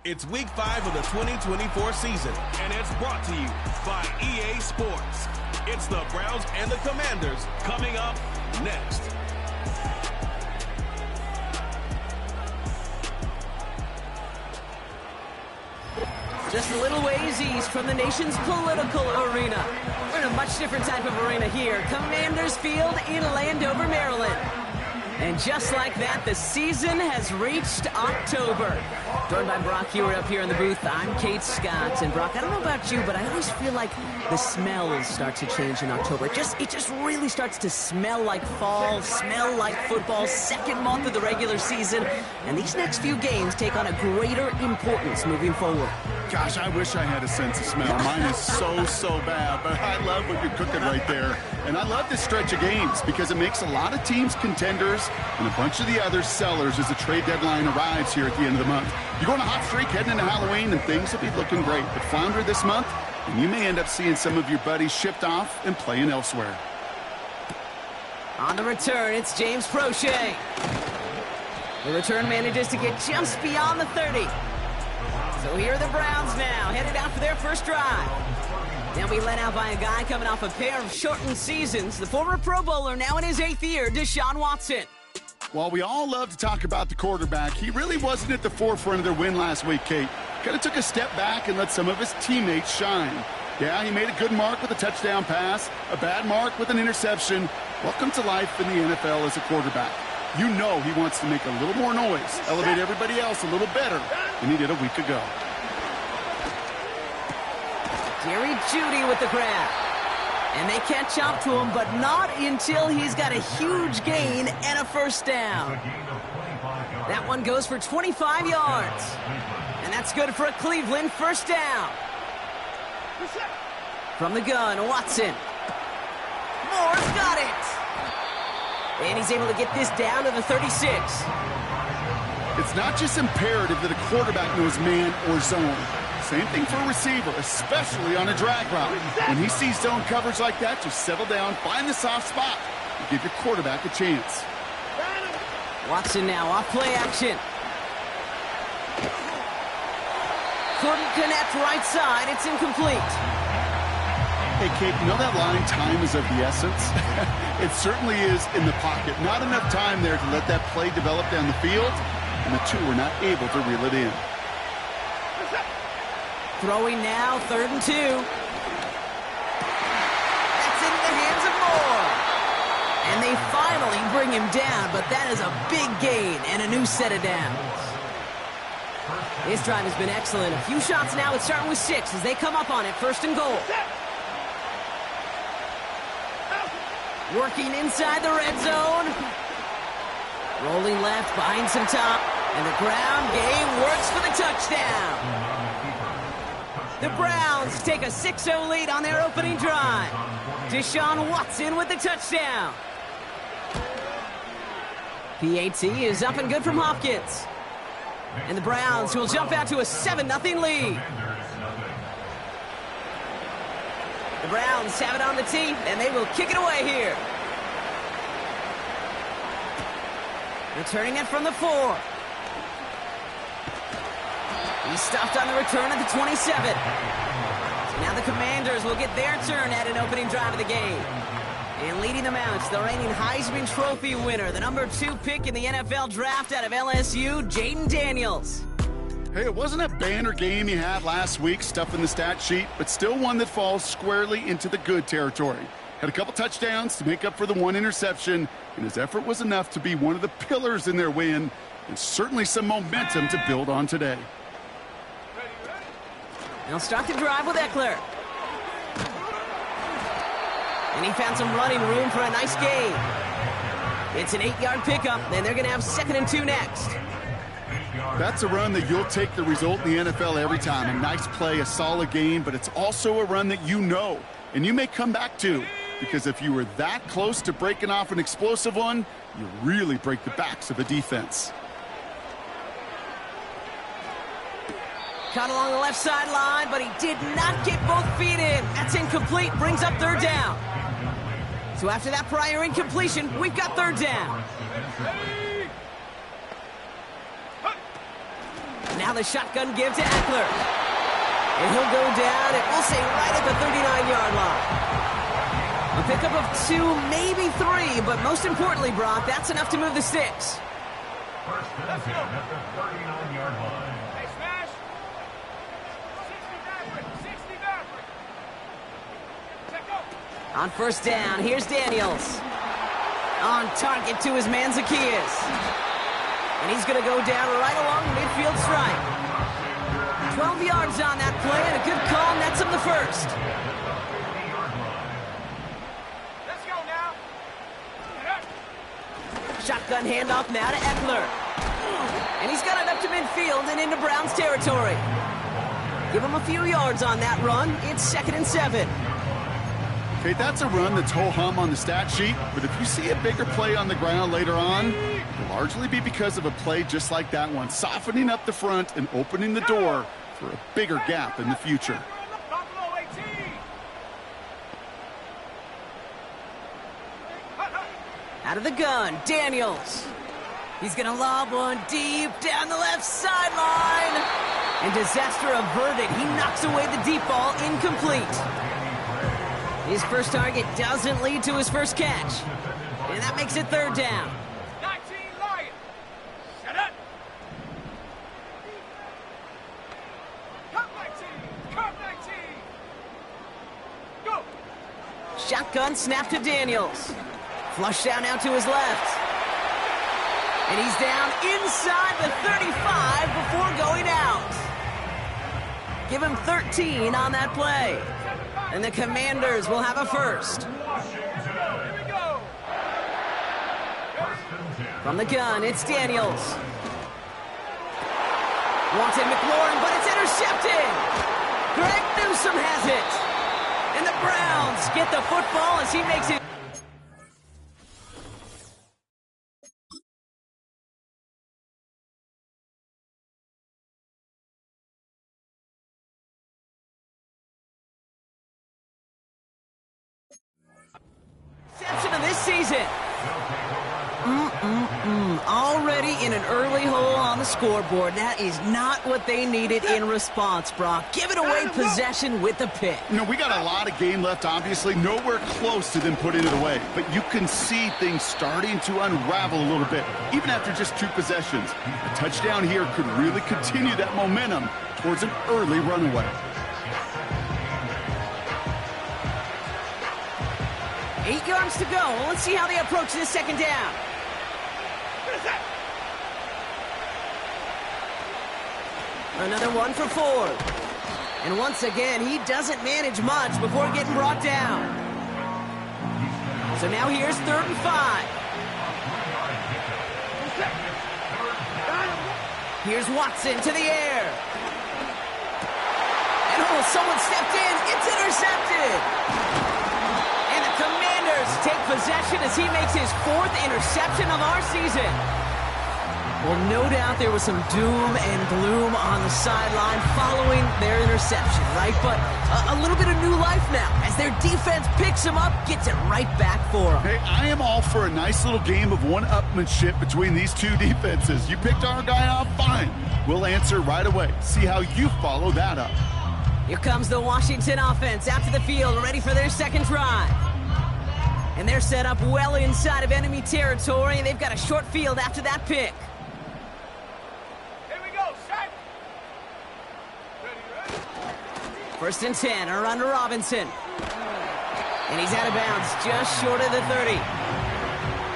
It's week 5 of the 2024 season, and it's brought to you by EA Sports. It's the Browns and the Commanders coming up next. Just a little ways east from the nation's political arena. We're in a much different type of arena here. Commanders Field in Landover, Maryland. And just like that, the season has reached October. Joined by Brock Huard up here in the booth, I'm Kate Scott. And Brock, I don't know about you, but I always feel like the smells start to change in October. It just really starts to smell like fall, smell like football, second month of the regular season. And these next few games take on a greater importance moving forward. Gosh, I wish I had a sense of smell. Mine is so bad, but I love what you're cooking right there. And I love this stretch of games because it makes a lot of teams contenders and a bunch of the other sellers as the trade deadline arrives here at the end of the month. You go on a hot streak heading into Halloween and things will be looking great. But flounder this month, and you may end up seeing some of your buddies shipped off and playing elsewhere. On the return, it's James Proche. The return manages to get just beyond the 30. So here are the Browns now, headed out for their first drive. They'll be led out by a guy coming off a pair of shortened seasons. The former Pro Bowler, now in his 8th year, Deshaun Watson. While we all love to talk about the quarterback, he really wasn't at the forefront of their win last week, Kate. Kind of took a step back and let some of his teammates shine. Yeah, he made a good mark with a touchdown pass, a bad mark with an interception. Welcome to life in the NFL as a quarterback. You know he wants to make a little more noise, elevate everybody else a little better than he did a week ago. Jerry Jeudy with the grab. And they catch up to him, but not until he's got a huge gain and a first down. That one goes for 25 yards. And that's good for a Cleveland first down. From the gun, Watson. Moore's got it. And he's able to get this down to the 36. It's not just imperative that a quarterback knows man or zone. Same thing for a receiver, especially on a drag route. When he sees zone coverage like that, just settle down, find the soft spot, and give your quarterback a chance. Watson now off play action. Couldn't connect right side. It's incomplete. Hey, Kate, you know that line, time is of the essence? It certainly is in the pocket. Not enough time there to let that play develop down the field, and the two were not able to reel it in. Throwing now, 3rd and 2. That's into the hands of Moore. And they finally bring him down, but that is a big gain and a new set of downs. His drive has been excellent. A few shots now, it's starting with 6 as they come up on it, 1st and goal. Working inside the red zone. Rolling left, behind some top. And the ground game works for the touchdown. The Browns take a 6-0 lead on their opening drive. Deshaun Watson with the touchdown. PAT is up and good from Hopkins. And the Browns will jump out to a 7-0 lead. The Browns have it on the tee, and they will kick it away here. Returning it from the 4. He's stopped on the return at the 27. So now the Commanders will get their turn at an opening drive of the game. And leading them out, it's the reigning Heisman Trophy winner, the number 2 pick in the NFL draft out of LSU, Jayden Daniels. Hey, it wasn't a banner game he had last week, stuff in the stat sheet, but still one that falls squarely into the good territory. Had a couple touchdowns to make up for the 1 interception, and his effort was enough to be one of the pillars in their win, and certainly some momentum to build on today. They'll start the drive with Eckler. And he found some running room for a nice gain. It's an 8-yard pickup, and they're going to have 2nd and 2 next. That's a run that you'll take the result in the NFL every time. A nice play, a solid gain, but it's also a run that you know, and you may come back to, because if you were that close to breaking off an explosive one, you really break the backs of a defense. Caught along the left sideline, but he did not get both feet in. That's incomplete, brings up 3rd down. So after that prior incompletion, we've got 3rd down. Now the shotgun give to Ekeler. And he'll go down, and we'll say right at the 39-yard line. A pickup of 2, maybe 3, but most importantly, Brock, that's enough to move the sticks. First down at the 39-yard line. Hey, Smash. 60 backward. Check go. On first down, here's Daniels. On target to his man Zacchaeus. And he's going to go down right along the midfield stripe. 12 yards on that play, and a good call nets him the first. Let's go now. Shotgun handoff now to Ekeler. And he's got it up to midfield and into Browns territory. Give him a few yards on that run. It's 2nd and 7. Okay, that's a run that's ho-hum on the stat sheet, but if you see a bigger play on the ground later on, it'll largely be because of a play just like that one, softening up the front and opening the door for a bigger gap in the future. Buffalo 18. Out of the gun, Daniels. He's going to lob one deep down the left sideline. And disaster averted. He knocks away the deep ball, incomplete. His first target doesn't lead to his first catch. And that makes it 3rd down. 19 Lions. Shut up. Cut 19. Cut 19. Go. Shotgun snap to Daniels. Flush down now to his left. And he's down inside the 35 before going out. Give him 13 on that play. And the Commanders will have a first. Here we go. From the gun, it's Daniels. Wanted McLaurin, but it's intercepted. Greg Newsome has it. And the Browns get the football as he makes it. Interception of this season. Already in an early hole on the scoreboard. That is not what they needed in response, Brock. Give it away possession with the pick. You know, we got a lot of game left, obviously. Nowhere close to them putting it away. But you can see things starting to unravel a little bit, even after just 2 possessions. A touchdown here could really continue that momentum towards an early runaway. 8 yards to go. Let's see how they approach this 2nd down. Another one for Ford. And once again, he doesn't manage much before getting brought down. So now here's 3rd and 5. Here's Watson to the air. And someone stepped in. It's intercepted. And the Commanders take possession as he makes his 4th interception of our season. Well, no doubt there was some doom and gloom on the sideline following their interception, right? But a little bit of new life now as their defense picks him up, gets it right back for them. Hey, I am all for a nice little game of one-upmanship between these 2 defenses. You picked our guy off, fine. We'll answer right away. See how you follow that up. Here comes the Washington offense out to the field, ready for their 2nd drive. And they're set up well inside of enemy territory, and they've got a short field after that pick. Here we go, set. 1st and 10, a run to Robinson. And he's out of bounds, just short of the 30.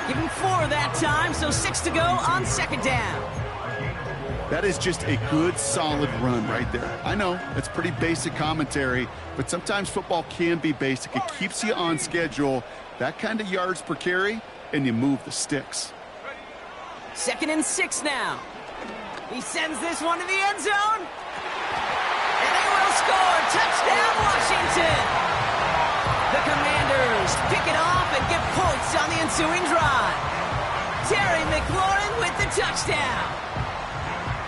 Give him 4 that time, so 6 to go on 2nd down. That is just a good, solid run right there. I know, that's pretty basic commentary, but sometimes football can be basic. It keeps you on schedule, that kind of yards per carry, and you move the sticks. 2nd and 6 now. He sends this one to the end zone. And they will score. Touchdown, Washington. The Commanders pick it off and get points on the ensuing drive. Terry McLaurin with the touchdown.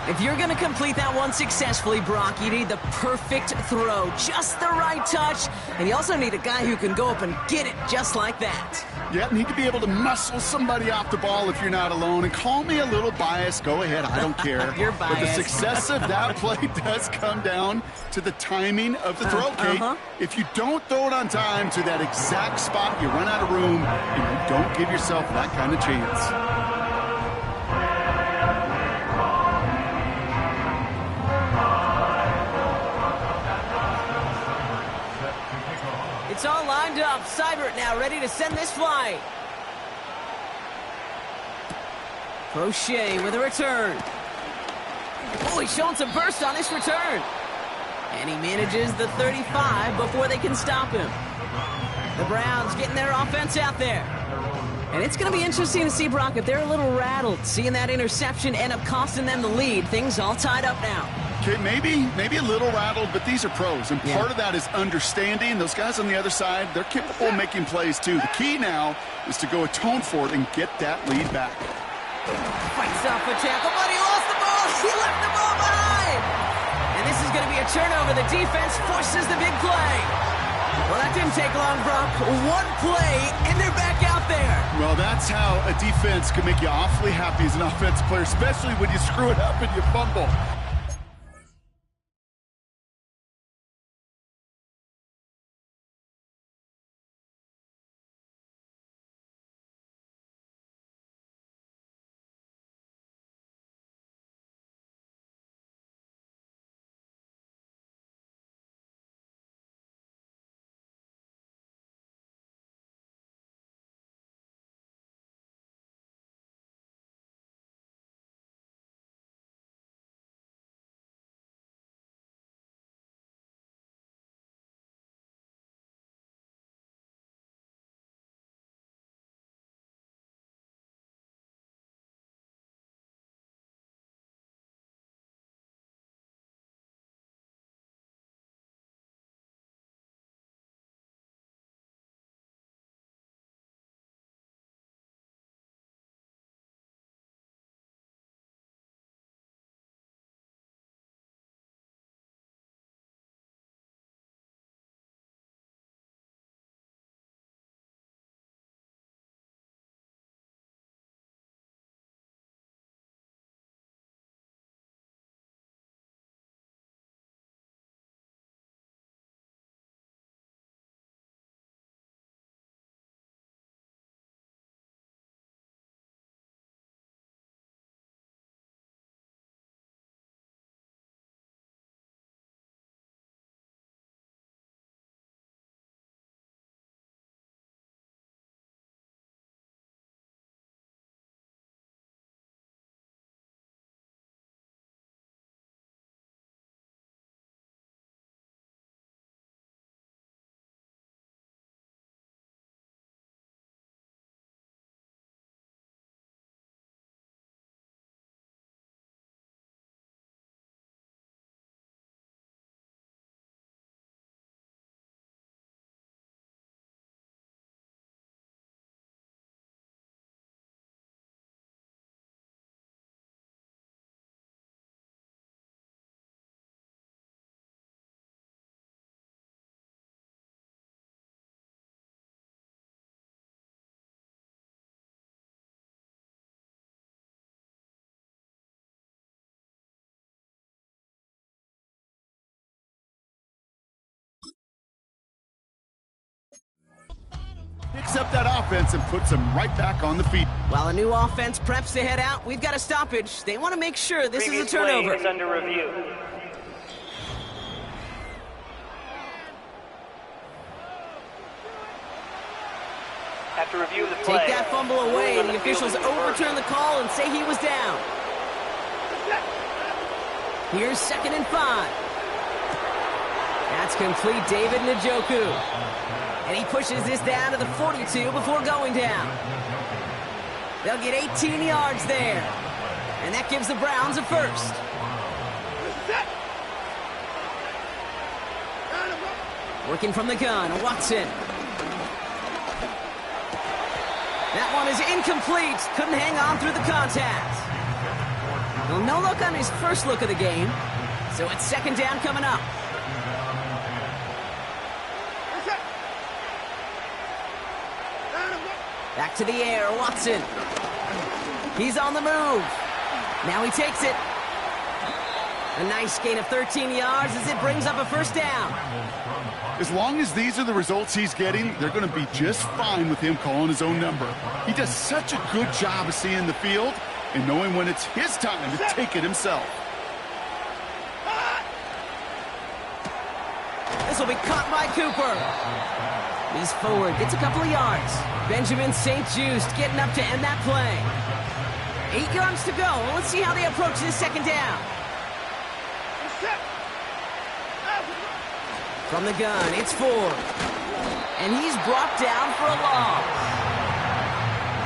If you're going to complete that one successfully, Brock, you need the perfect throw, just the right touch, and you also need a guy who can go up and get it just like that. Yeah, need to be able to muscle somebody off the ball if you're not alone. And call me a little biased. Go ahead, I don't care. You're biased. But the success of that play does come down to the timing of the throw, Kate. If you don't throw it on time to that exact spot, you run out of room, and you don't give yourself that kind of chance. It's all lined up. Seibert now ready to send this flight. Crochet with a return. Oh, he's showing some burst on this return. And he manages the 35 before they can stop him. The Browns getting their offense out there. And it's going to be interesting to see, Brock, if they're a little rattled. Seeing that interception end up costing them the lead. Things all tied up now. Okay, maybe a little rattled, but these are pros, and part of that is understanding. Those guys on the other side, they're capable of making plays too. The key now is to go atone for it and get that lead back. Fights off a tackle, but he lost the ball. He left the ball behind. And this is going to be a turnover. The defense forces the big play. Well, that didn't take long, Brock. One play, and they're back out there. Well, that's how a defense can make you awfully happy as an offensive player, especially when you screw it up and you fumble. Picks up that offense and puts them right back on the feet. While a new offense preps to head out, we've got a stoppage. They want to make sure this is a turnover. Play is under review. After review of the play, take that fumble away. The officials overturn the call and say he was down. Here's 2nd and 5. That's complete, David Njoku. And he pushes this down to the 42 before going down. They'll get 18 yards there. And that gives the Browns a first. Working from the gun, Watson. That one is incomplete. Couldn't hang on through the contact. Well, no look on his first look of the game. So it's second down coming up. Back to the air, Watson. He's on the move. Now he takes it. A nice gain of 13 yards as it brings up a first down. As long as these are the results he's getting, they're going to be just fine with him calling his own number. He does such a good job of seeing the field and knowing when it's his time to take it himself. This will be caught by Cooper. He's forward, gets a couple of yards. Benjamin St-Juste getting up to end that play. 8 yards to go. Let's see how they approach this second down. From the gun, it's Ford. And he's brought down for a loss.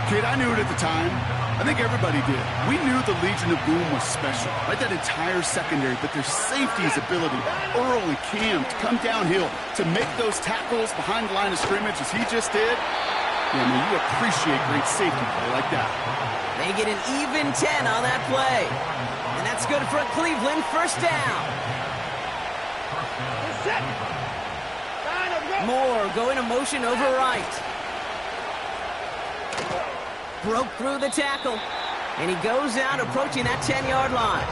Kid, I knew it at the time. I think everybody did. We knew the Legion of Boom was special, right? That entire secondary, but their safety's ability, Earl and Cam, to come downhill, to make those tackles behind the line of scrimmage as he just did. Yeah, I mean, you appreciate great safety play like that. They get an even 10 on that play. And that's good for a Cleveland first down. Moore going to motion over right. Broke through the tackle. And he goes out approaching that 10-yard line.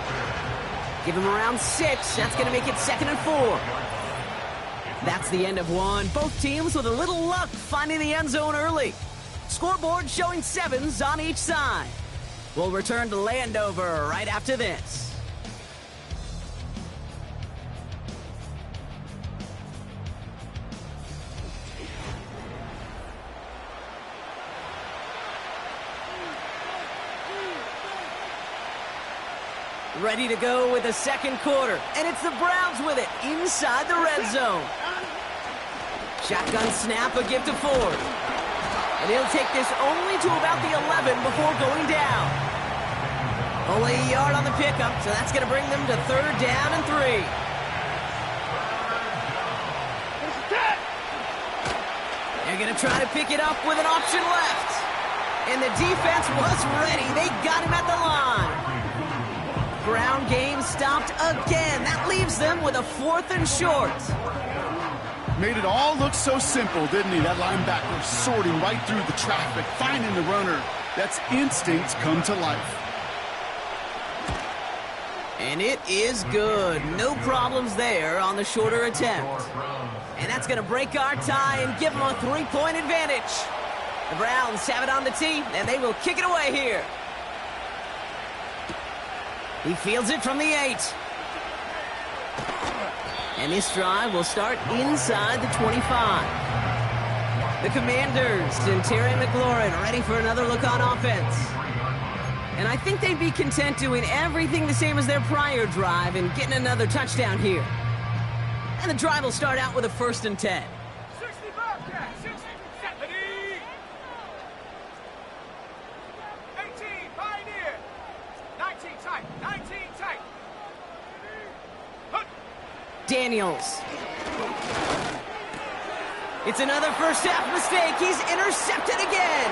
Give him around 6. That's going to make it 2nd and 4. That's the end of one. Both teams with a little luck finding the end zone early. Scoreboard showing 7s on each side. We'll return to Landover right after this. Ready to go with the second quarter. And it's the Browns with it inside the red zone. Shotgun snap, a give to Ford. And he'll take this only to about the 11 before going down. Only a yard on the pickup, so that's going to bring them to 3rd down and 3. They're going to try to pick it up with an option left. And the defense was ready. They got him at the line. Ground game stopped again. That leaves them with a 4th and short. Made it all look so simple, didn't he? That linebacker sorting right through the traffic, finding the runner. That's instincts come to life. And it is good. No problems there on the shorter attempt. And that's going to break our tie and give them a 3-point advantage. The Browns have it on the tee, and they will kick it away here. He fields it from the 8. And this drive will start inside the 25. The Commanders and Terry McLaurin ready for another look on offense. And I think they'd be content doing everything the same as their prior drive and getting another touchdown here. And the drive will start out with a 1st and 10. 60 Bobcats, 60, 70. 18 Pioneer. 19 tight, 19 tight. Daniels. It's another first half mistake. He's intercepted again.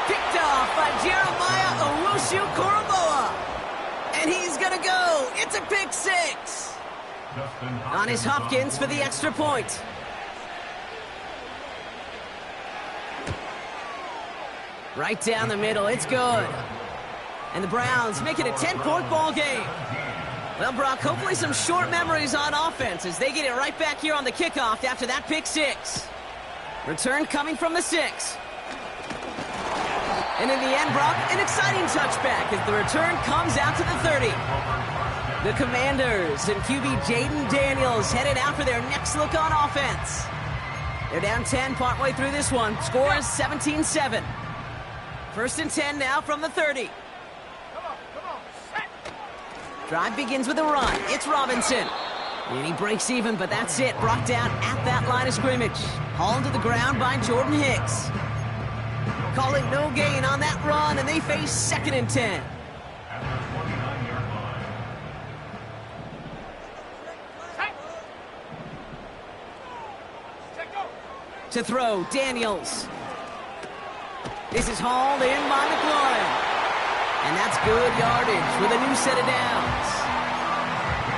Picked off by Jeremiah Owusu-Koramoah. And he's going to go. It's a pick 6. On his Hopkins for the extra point. Right down the middle. It's good. And the Browns make it a 10-point ball game. Well, Brock, hopefully some short memories on offense as they get it right back here on the kickoff after that pick 6. Return coming from the 6. And in the end, Brock, an exciting touchback as the return comes out to the 30. The Commanders and QB Jaden Daniels headed out for their next look on offense. They're down 10 partway through this one. Score is 17-7. 1st and 10 now from the 30. Drive begins with a run. It's Robinson. And he breaks even, but that's it. Brought down at that line of scrimmage. Hauled to the ground by Jordan Hicks. Calling no gain on that run, and they face 2nd and 10. To throw, Daniels. This is hauled in by McLaurin. And that's good yardage with a new set of downs.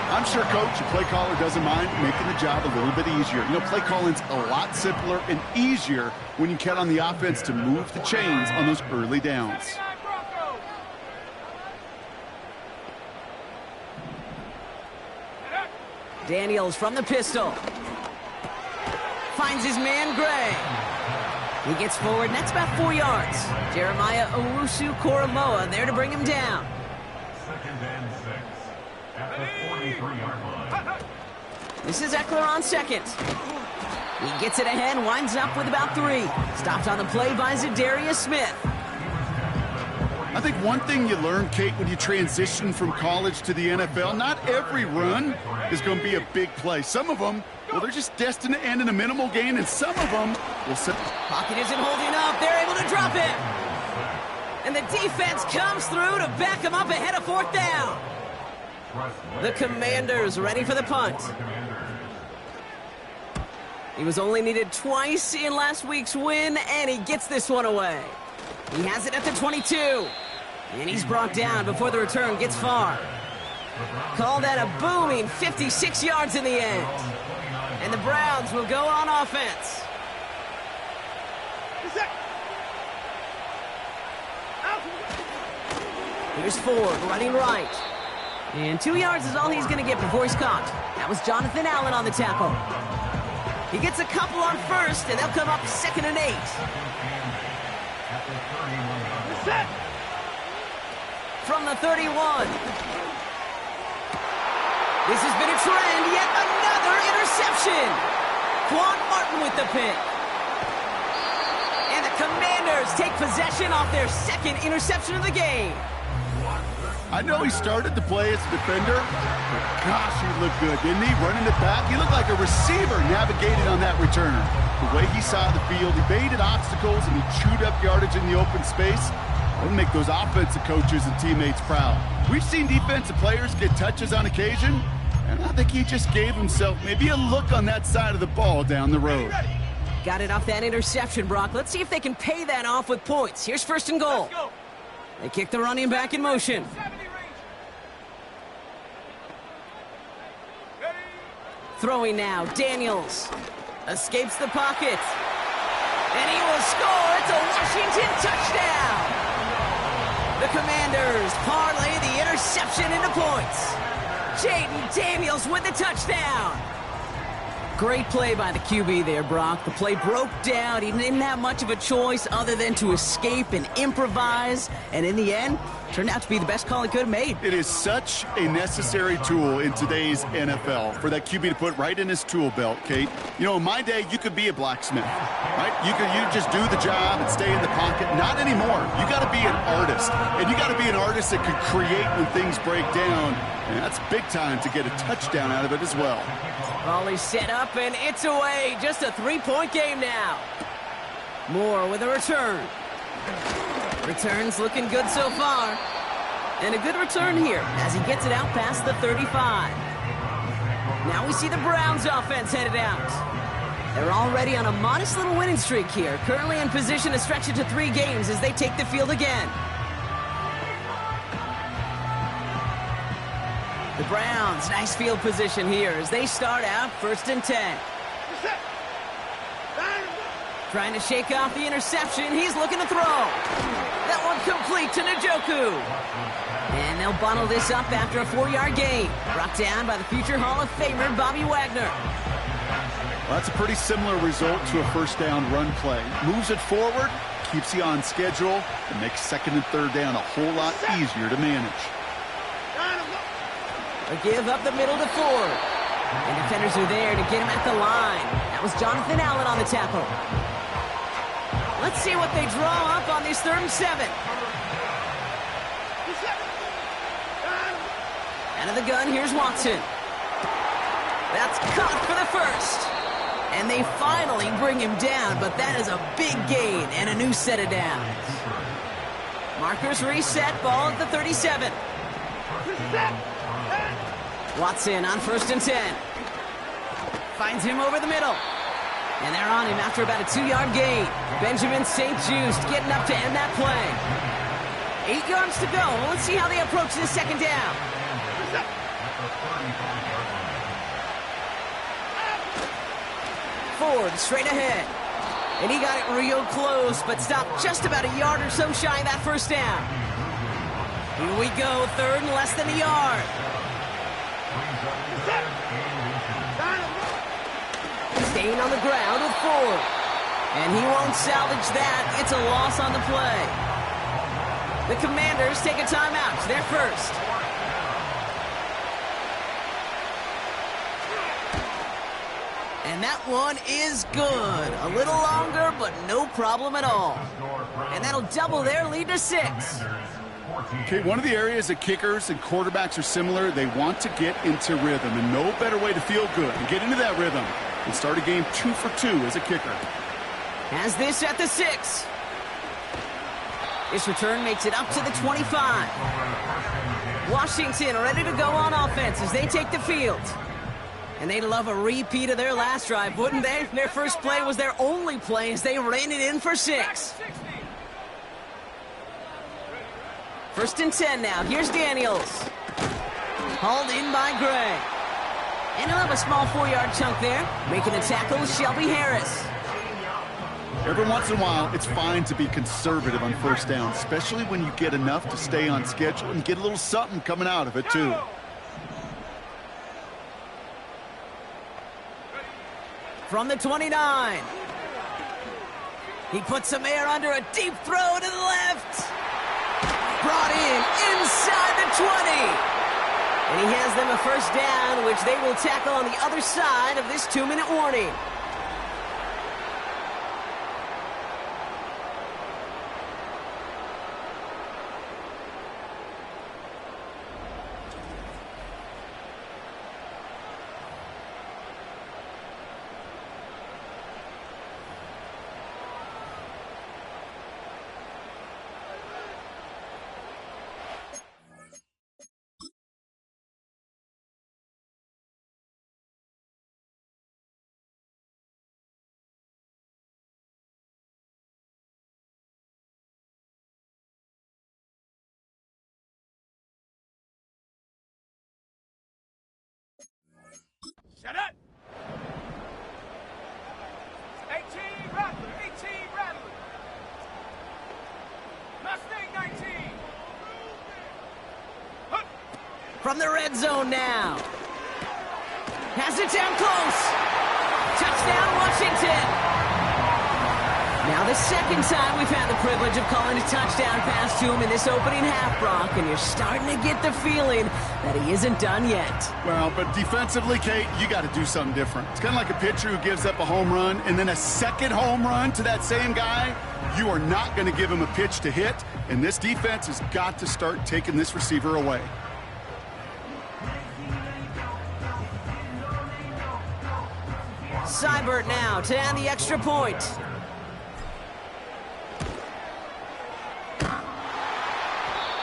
I'm sure coach and play caller doesn't mind making the job a little bit easier. You know, play calling's a lot simpler and easier when you count on the offense to move the chains on those early downs. Daniels from the pistol. Finds his man, Gray. He gets forward, and that's about 4 yards. Jeremiah Owusu-Koromoa there to bring him down. 2nd and 6 at the 43-yard line. This is Eckler on second. He gets it ahead, winds up with about 3. Stopped on the play by Zadarius Smith. I think one thing you learn, Kate, when you transition from college to the NFL, not every run is going to be a big play. Some of them, well, they're just destined to end in a minimal gain, and some of them will set. Pocket isn't holding up. They're able to drop him. And the defense comes through to back him up ahead of 4th down. The Commanders ready for the punt. He was only needed twice in last week's win, and he gets this one away. He has it at the 22. And he's brought down before the return gets far. Call that a booming 56 yards in the end. And the Browns will go on offense. Here's Ford running right. And 2 yards is all he's going to get before he's caught. That was Jonathan Allen on the tackle. He gets a couple on first, and they'll come up 2nd and 8. From the 31. This has been a trend, yet another interception. Quan Martin with the pick. And the Commanders take possession off their 2nd interception of the game. I know he started to play as a defender, but gosh, he looked good, didn't he? Running it back, he looked like a receiver navigating on that return. The way he saw the field, he baited obstacles, and he chewed up yardage in the open space. That'll make those offensive coaches and teammates proud. We've seen defensive players get touches on occasion, and I think he just gave himself maybe a look on that side of the ball down the road. Got it off that interception, Brock. Let's see if they can pay that off with points. Here's 1st and goal. They kick the running back in motion. Throwing now, Daniels. Escapes the pocket. And he will score. It's a Washington touchdown. The Commanders parlay the interception into points. Jaden Daniels with the touchdown. Great play by the QB there, Brock. The play broke down. He didn't have much of a choice other than to escape and improvise. And in the end, turned out to be the best call he could have made. It is such a necessary tool in today's NFL for that QB to put right in his tool belt, Kate. You know, in my day, you could be a blacksmith, right? You just do the job and stay in the pocket. Not anymore. You got to be an artist. And you got to be an artist that can create when things break down. And that's big time to get a touchdown out of it as well. Volley set up, and it's away. Just a 3-point game now. Moore with a return. Returns looking good so far. And a good return here as he gets it out past the 35. Now we see the Browns offense headed out. They're already on a modest little winning streak here. Currently in position to stretch it to 3 games as they take the field again. The Browns, nice field position here as they start out 1st and 10. Trying to shake off the interception. He's looking to throw. That one complete to Njoku. And they'll bundle this up after a 4-yard gain. Brought down by the future Hall of Famer, Bobby Wagner. Well, that's a pretty similar result to a 1st down run play. Moves it forward, keeps you on schedule, and makes 2nd and 3rd down a whole lot easier to manage. A give up the middle to Ford. And defenders are there to get him at the line. That was Jonathan Allen on the tackle. Let's see what they draw up on this 3rd and 7. Out of the gun, here's Watson. That's caught for the 1st. And they finally bring him down, but that is a big gain and a new set of downs. Markers reset, ball at the 37. Watson on 1st and 10. Finds him over the middle. And they're on him after about a 2-yard gain. Benjamin St. Just getting up to end that play. 8 yards to go. Let's see how they approach this second down. Ford straight ahead. And he got it real close, but stopped just about a yard or so shy of that first down. Here we go, third and less than a yard. Staying on the ground with Ford. And he won't salvage that. It's a loss on the play. The Commanders take a timeout. It's their first. And that one is good. A little longer, but no problem at all. And that'll double their lead to 6. Okay, one of the areas that kickers and quarterbacks are similar, they want to get into rhythm, and no better way to feel good and get into that rhythm than start a game 2 for 2 as a kicker. Has this at the 6. This return makes it up to the 25. Washington ready to go on offense as they take the field. And they'd love a repeat of their last drive, wouldn't they? Their first play was their only play as they ran it in for 6. First and 10 now. Here's Daniels. Hauled in by Gray. And he'll have a small 4-yard chunk there. Making the tackle, Shelby Harris. Every once in a while, it's fine to be conservative on first down, especially when you get enough to stay on schedule and get a little something coming out of it, too. From the 29. He puts some air under a deep throw to the left. Brought in inside the 20. And he has them a first down, which they will tackle on the other side of this 2-minute warning. Shut up! 18 Rattler, 18 Rattler. Mustang 19. Hup. From the red zone now. Has it down close. Touchdown, Washington. Now the second time we've had the privilege of calling a touchdown pass to him in this opening half, Brock, and you're starting to get the feeling that he isn't done yet. Well, but defensively, Kate, you got to do something different. It's kind of like a pitcher who gives up a home run and then a second home run to that same guy. You are not going to give him a pitch to hit, and this defense has got to start taking this receiver away. Seibert now to add the extra point.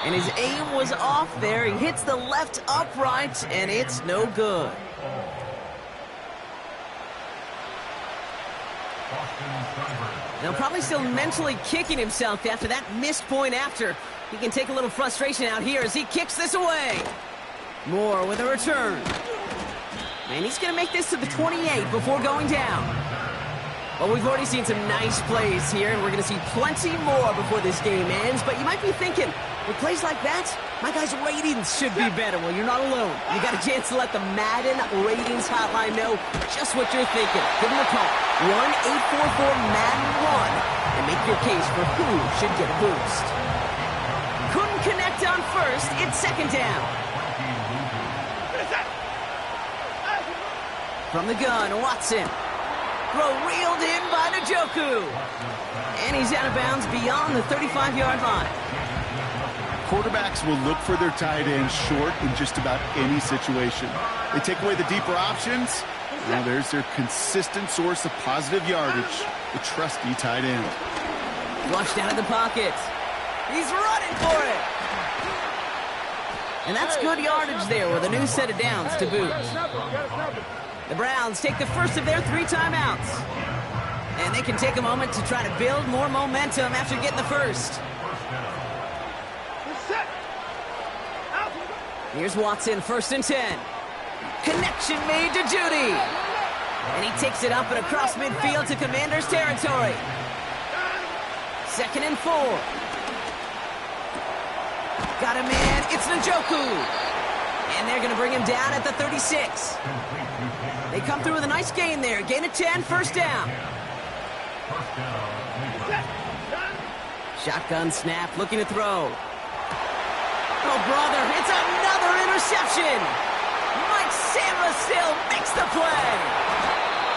And his aim was off there. He hits the left upright, and it's no good. Now probably still mentally kicking himself after that missed point after. He can take a little frustration out here as he kicks this away. Moore with a return. And he's going to make this to the 28 before going down. Well, we've already seen some nice plays here, and we're going to see plenty more before this game ends. But you might be thinking, with plays like that, my guys' ratings should be better. Well, you're not alone. You got a chance to let the Madden Ratings Hotline know just what you're thinking. Give them a call, 1-844-MADDEN-1, and make your case for who should get a boost. Couldn't connect on first. It's second down. From the gun, Watson. Throw reeled in by Njoku. And he's out of bounds beyond the 35-yard line. Quarterbacks will look for their tight end short in just about any situation. They take away the deeper options. Now there's their consistent source of positive yardage, the trusty tight end. Flushed out of the pocket. He's running for it. And that's good yardage there with a new set of downs to boot. The Browns take the first of their 3 timeouts. And they can take a moment to try to build more momentum after getting the first. Here's Watson, 1st and 10. Connection made to Judy. And he takes it up and across midfield to Commanders territory. 2nd and 4. Got a man, it's Njoku. And they're going to bring him down at the 36. They come through with a nice gain there. Gain of 10, 1st down. Shotgun snap, looking to throw. Oh, brother, it's another interception. Mike Sandler still makes the play.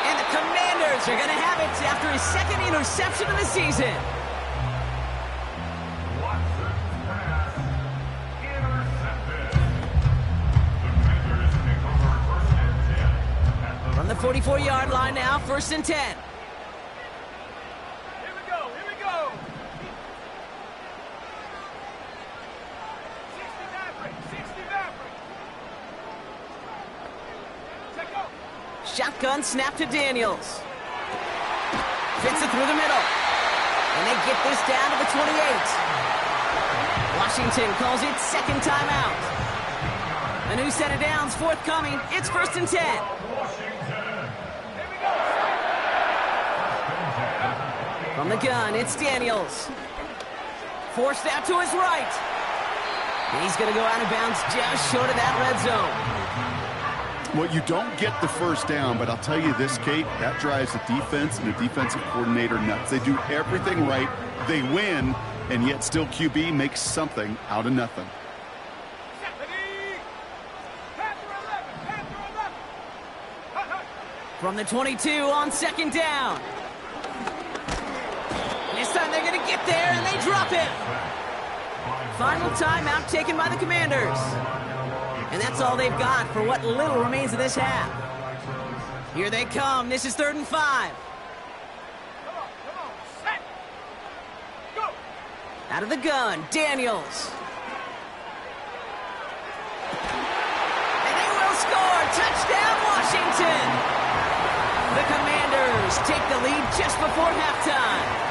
And the Commanders are going to have it after his 2nd interception of the season. From the 44-yard line now, 1st and 10. Here we go. 60 Maverick. Check out. Shotgun snap to Daniels. Fits it through the middle. And they get this down to the 28. Washington calls it 2nd timeout. A new set of downs forthcoming. It's 1st and 10. From the gun, it's Daniels. Forced out to his right. And he's going to go out of bounds just short of that red zone. Well, you don't get the 1st down, but I'll tell you this, Kate, that drives the defense and the defensive coordinator nuts. They do everything right. They win, and yet still QB makes something out of nothing. From the 22 on 2nd down. This time they're going to get there, and they drop it. Final timeout taken by the Commanders. And that's all they've got for what little remains of this half. Here they come. This is 3rd and 5. Come on. Set. Go. Out of the gun, Daniels. And they will score. Touchdown, Washington. The Commanders take the lead just before halftime.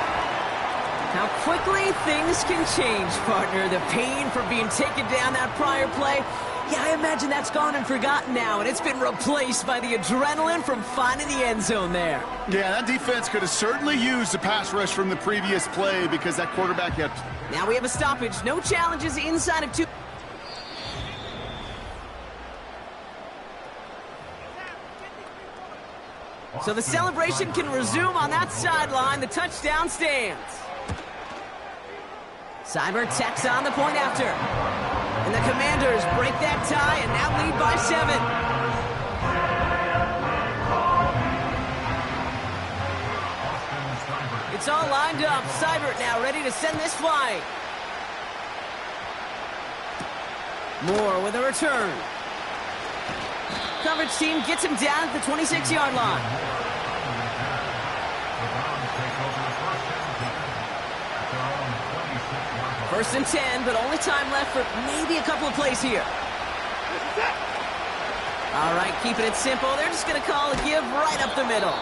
How quickly things can change, partner. The pain from being taken down that prior play, yeah, I imagine that's gone and forgotten now, and it's been replaced by the adrenaline from finding the end zone there. Yeah, that defense could have certainly used the pass rush from the previous play because that quarterback had... Now we have a stoppage. No challenges inside of 2. So the celebration can resume on that sideline. The touchdown stands. Seibert tacks on the point after. And the Commanders break that tie and now lead by 7. It's all lined up. Seibert now ready to send this flying. Moore with a return. Coverage team gets him down at the 26-yard line. First and 10, but only time left for maybe a couple of plays here. All right, keeping it simple. They're just going to call a give right up the middle.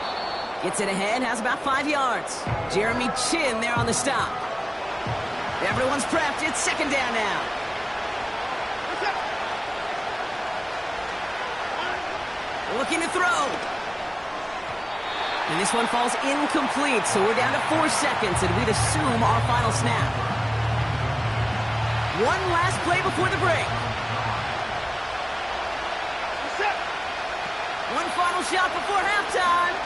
Gets it ahead, has about 5 yards. Jeremy Chin there on the stop. Everyone's prepped. It's 2nd down now. Looking to throw. And this one falls incomplete, so we're down to 4 seconds, and we'd assume our final snap. One last play before the break. One final shot before halftime.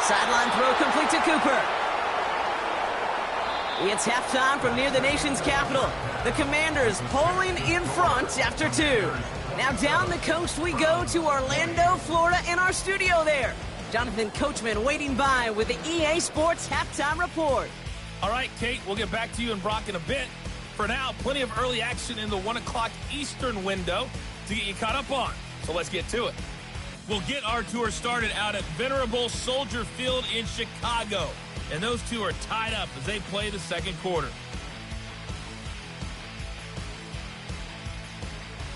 Sideline throw complete to Cooper. It's halftime from near the nation's capital. The Commanders pulling in front after 2. Now down the coast we go to Orlando, Florida, in our studio there. Jonathan Coachman waiting by with the EA Sports Halftime Report. All right, Kate, we'll get back to you and Brock in a bit. For now, plenty of early action in the 1 o'clock Eastern window to get you caught up on. So let's get to it. We'll get our tour started out at Venerable Soldier Field in Chicago. And those two are tied up as they play the 2nd quarter.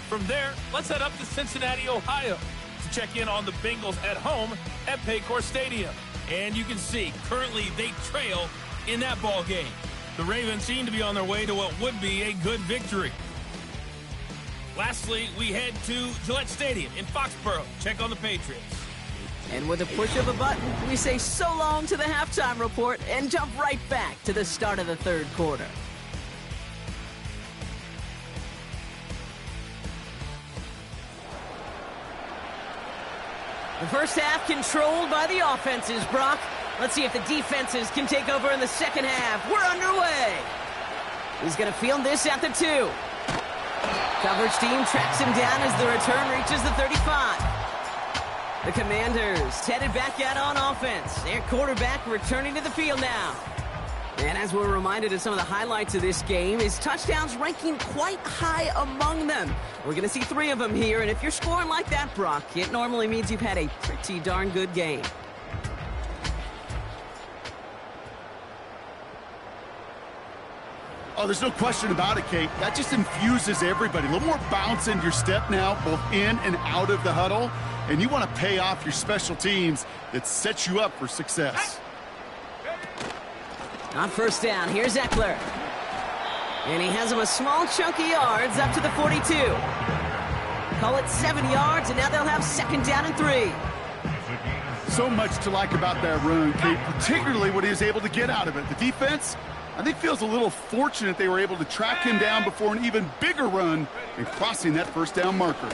From there, let's head up to Cincinnati, Ohio to check in on the Bengals at home at Paycor Stadium. And you can see, currently they trail in that ball game. The Ravens seem to be on their way to what would be a good victory. Lastly, we head to Gillette Stadium in Foxborough. Check on the Patriots. And with a push of a button, we say so long to the halftime report and jump right back to the start of the third quarter. The first half controlled by the offenses, Brock. Let's see if the defenses can take over in the second half. We're underway. He's going to field this at the 2. Coverage team tracks him down as the return reaches the 35. The Commanders headed back out on offense. Their quarterback returning to the field now. And as we're reminded of some of the highlights of this game, his touchdowns ranking quite high among them. We're going to see 3 of them here, and if you're scoring like that, Brock, it normally means you've had a pretty darn good game. Oh, there's no question about it, Kate. That just infuses everybody. A little more bounce into your step now, both in and out of the huddle. And you want to pay off your special teams that sets you up for success. On first down, here's Eckler. And he has him a small chunk of yards up to the 42. Call it 7 yards, and now they'll have second down and 3. So much to like about that run, Kate, particularly what he was able to get out of it. The defense, I think, feels a little fortunate they were able to track him down before an even bigger run and crossing that first down marker.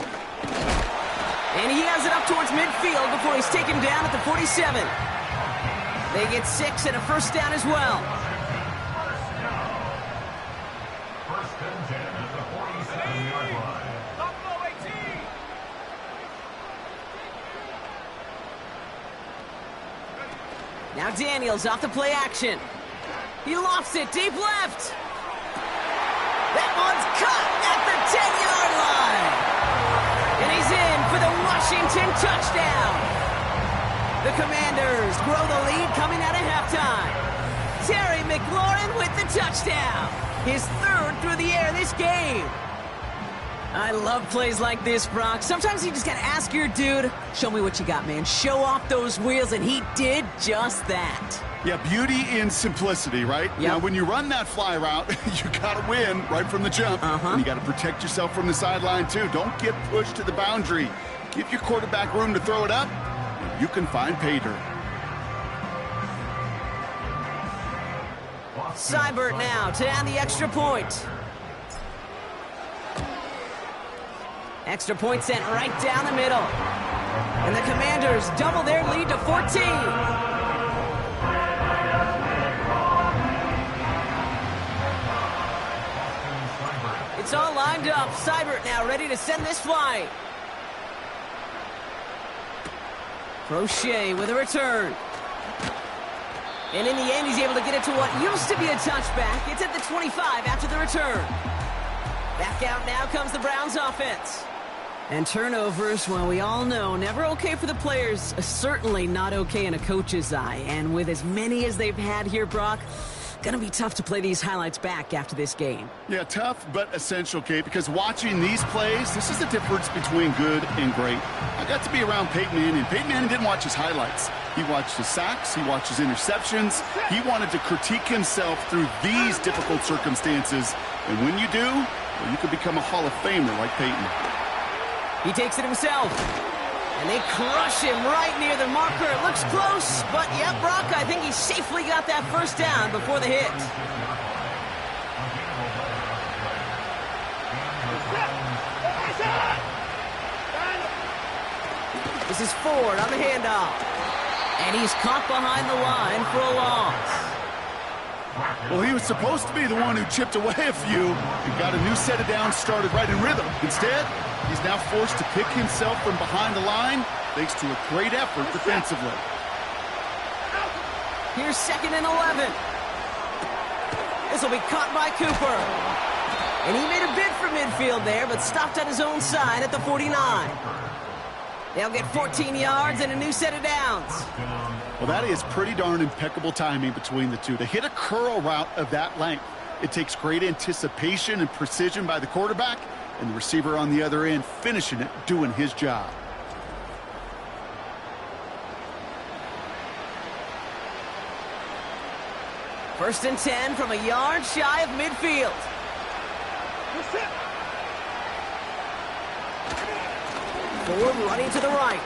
And he has it up towards midfield before he's taken down at the 47. They get 6 and a first down as well. First and 10 at the 47-yard line. Buffalo 18. Now Daniels off the play action. He lofts it deep left. That one's caught at the 10-yard line. And he's in for the Washington touchdown. The Commanders grow the lead coming out of halftime. Terry McLaurin with the touchdown. His 3rd through the air this game. I love plays like this, Brock. Sometimes you just got to ask your dude, show me what you got, man. Show off those wheels, and he did just that. Yeah, beauty in simplicity, right? Yep. Now, when you run that fly route, you got to win right from the jump. And you got to protect yourself from the sideline, too. Don't get pushed to the boundary. Give your quarterback room to throw it up, and you can find pay dirt. Seibert now to add the extra point. Extra point sent right down the middle. And the Commanders double their lead to 14. It's all lined up. Seibert now ready to send this flight. Crochet with a return. And in the end, he's able to get it to what used to be a touchback. It's at the 25 after the return. Back out now comes the Browns offense. And turnovers, well, we all know, never okay for the players, certainly not okay in a coach's eye. And with as many as they've had here, Brock, gonna be tough to play these highlights back after this game. Yeah, tough but essential, Kate, because watching these plays, this is the difference between good and great. I got to be around Peyton Manning. Peyton Manning didn't watch his highlights. He watched his sacks. He watched his interceptions. He wanted to critique himself through these difficult circumstances. And when you do, well, you could become a Hall of Famer like Peyton. He takes it himself. And they crush him right near the marker. It looks close, but yeah, Brock, I think he safely got that first down before the hit. This is Ford on the handoff. And he's caught behind the line for a loss. Well, he was supposed to be the one who chipped away a few and got a new set of downs started right in rhythm. Instead, he's now forced to pick himself from behind the line thanks to a great effort defensively. Here's 2nd and 11. This will be caught by Cooper. And he made a bid for midfield there, but stopped on his own side at the 49. They'll get 14 yards and a new set of downs. Well, that is pretty darn impeccable timing between the two. To hit a curl route of that length, it takes great anticipation and precision by the quarterback, and the receiver on the other end finishing it, doing his job. First and 10 from a yard shy of midfield. Ford running to the right.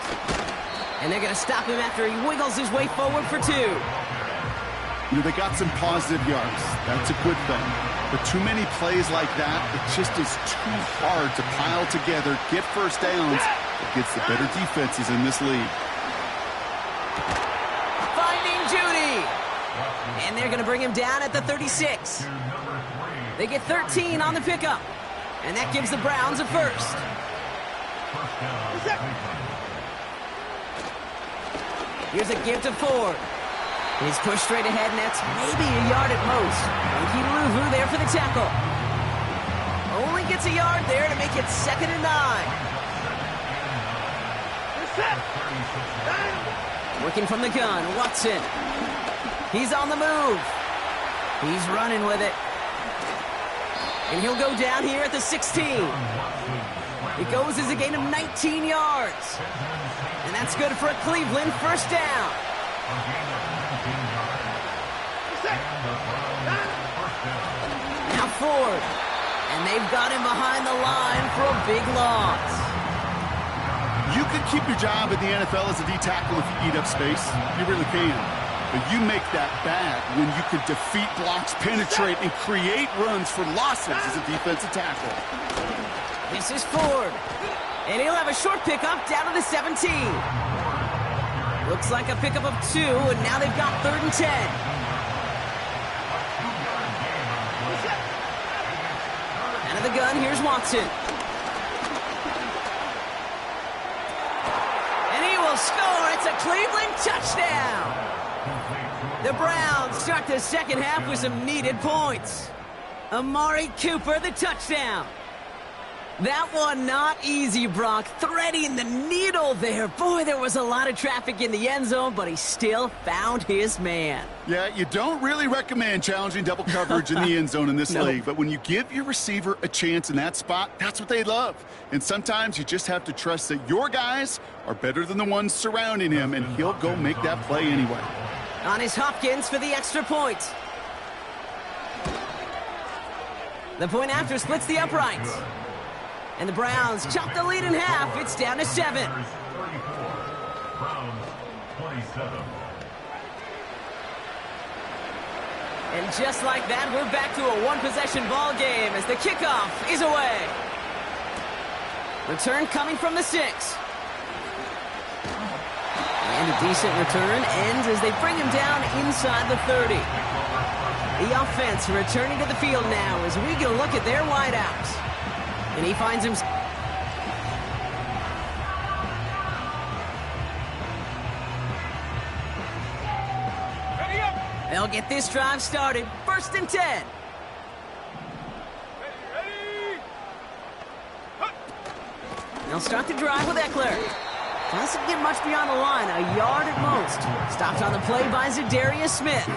And they're going to stop him after he wiggles his way forward for 2. You know, they got some positive yards. That's a good thing. But too many plays like that, it just is too hard to pile together, get first downs against the better defenses in this league. Finding Judy. And they're going to bring him down at the 36. They get 13 on the pickup. And that gives the Browns a first. Here's a give to Ford. He's pushed straight ahead, and that's maybe a yard at most. Frankie Luvu there for the tackle. Only gets a yard there to make it 2nd and 9. Working from the gun, Watson. He's on the move. He's running with it. And he'll go down here at the 16. It goes as a gain of 19 yards. And that's good for a Cleveland first down. Now Ford. And they've got him behind the line for a big loss. You could keep your job in the NFL as a D tackle if you eat up space. You really can. But you make that bad when you can defeat blocks, penetrate, and create runs for losses as a defensive tackle. This is Ford. And he'll have a short pickup down to the 17. Looks like a pickup of 2, and now they've got 3rd and 10. Out of the gun, here's Watson. And he will score. It's a Cleveland touchdown. The Browns start the second half with some needed points. Amari Cooper, the touchdown. That one not easy, Brock. Threading the needle there. Boy, there was a lot of traffic in the end zone, but he still found his man. Yeah, you don't really recommend challenging double coverage in the end zone in this league, but when you give your receiver a chance in that spot, that's what they love. And sometimes you just have to trust that your guys are better than the ones surrounding him, and he'll go make that play anyway. On is Hopkins for the extra point. The point after splits the uprights. And the Browns chop the lead in half. It's down to 7. Browns 27. And just like that, we're back to a one-possession ball game as the kickoff is away. Return coming from the 6. And a decent return ends as they bring him down inside the 30. The offense returning to the field now as we get a look at their wideouts. And he finds him. Ready up. They'll get this drive started. 1st and 10. Ready. They'll start the drive with Eckler. Doesn't get much beyond the line, a yard at most. Stopped on the play by Zadarius Smith.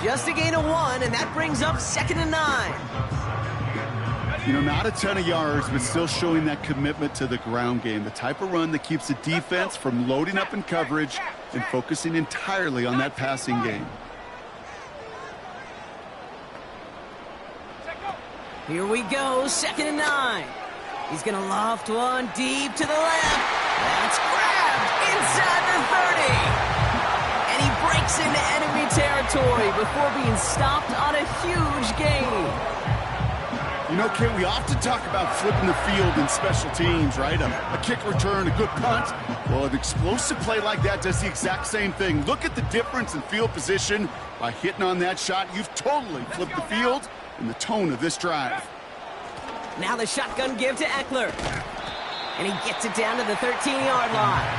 Just a gain of 1, and that brings up 2nd and 9. You know, not a ton of yards, but still showing that commitment to the ground game. The type of run that keeps the defense from loading up in coverage and focusing entirely on that passing game. Here we go, 2nd and 9. He's going to loft one deep to the left. That's grabbed inside the 30. And he breaks into enemy territory before being stopped on a huge gain. You know, Kent, we often talk about flipping the field in special teams, right? A kick return, a good punt. Well, an explosive play like that does the exact same thing. Look at the difference in field position. By hitting on that shot, you've totally flipped the field and the tone of this drive. Now the shotgun give to Eckler. And he gets it down to the 13-yard line.